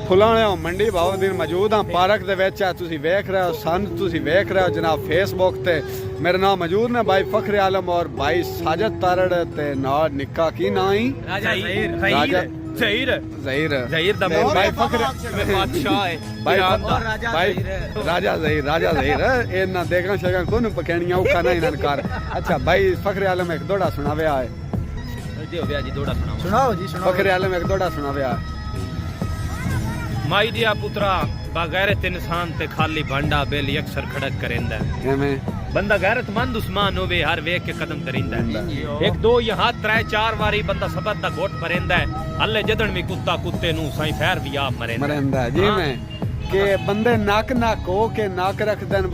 फुलाने मंडी बाउद्दीन मौजूद हाँ पार्क दे विच तुसी वेख रहे हो सन तुसी वेख रहे हो जनाब फेसबुक ते मेरे नाम मौजूद ने भाई फखरे आलम और भाई साजिद तारड़ ते नाल निक्का की ना ही राजा राजा ज़हीर ज़हीर दा भाई फखरे बादशाह है भाई राजा ज़हीर ए ना देखा शगा कोन पकड़निया उखा ना इनन कर अच्छा भाई फखरे आलम एक दोड़ा सुनावे आए दियो भैया जी दोड़ा सुनाओ जी सुनाओ फखरे आलम एक दोड़ा सुनावे आए माई दिया पुत्रा बगैरत इंसान ते खाली भांडा बेल अक्सर खड़क करेंदा एवें बंदा गैरतमंद उस्मान होवे हर वेख के कदम करिंदा एक दो यहाँ त्रै चार वारी बंदा सबद दा घोट भरेंदा हल्ले जदन भी कुत्ता कुत्ते नु साईं फैर भी आप मरेंदा जी मैं के बंदे नाक नाक हो के नाक रख देन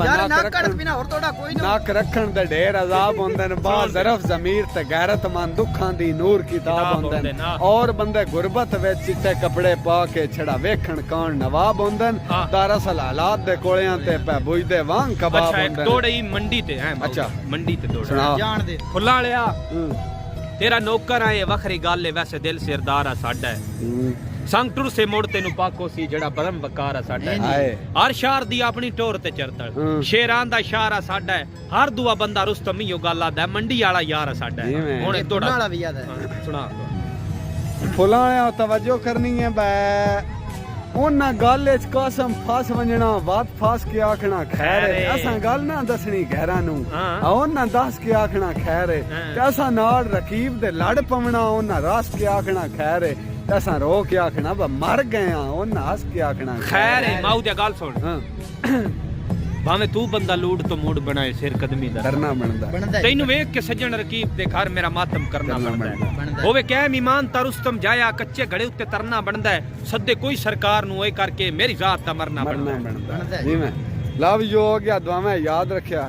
नाक रखन दे ढेर अजाब होंदे ने बा ज़रफ ज़मीर ते गैरतमंद दुखां दी नूर किताब होंदे और बंदे गुरबत विच चिट्टे कपड़े पा के छड़ा वेखण कौन नवाब होंदे दरअसल हालात दे कोलियां ते पै बुझदे वांग कबाब होंदे दौड़े ही मंडी ते हैं अच्छा मंडी ते दौड़ जान दे फुलालिया तेरा नौकर है वखरी गल है वैसे दिल सिरदार है साडा संगटुर से मोड़ तेनु पाको सी जड़ा बरम बकार है साडा हर शार दी अपनी टोर ते चरतल शेरां दा शार है साडा हर दुआ बंदा रुस्तम ही गल आदा मंडी वाला यार है साडा हुन तोड़ा वाला भी याद है सुना फुलाया तवज्जो करनी है बे उन्ना गल च कसम फस वंजना वात फस के आखना खैर है असा गल ना दसनी घरा नु उन्ना दस के आखना खैर है ते असा नाल रकीब दे लड़ पवना उन्ना रस के आखना खैर है असा रो के आखना मर गए उन्ना हस के आखना खैर है माऊ दी गल सुन भावे तू बंदा लूट तो मूड बनाए सिर कदमी दा करना बनदा तैनू वेख के सज्जन रकीब दे घर मेरा मातम करना बनदा होवे कैम ईमान ता रुस्तम जाया कच्चे घड़े उत्ते तरना बनदा है सद्दे कोई सरकार नु ओए करके मेरी जात दा मरना बनदा जी मैं लव यू हो गया दुआ में याद रखया।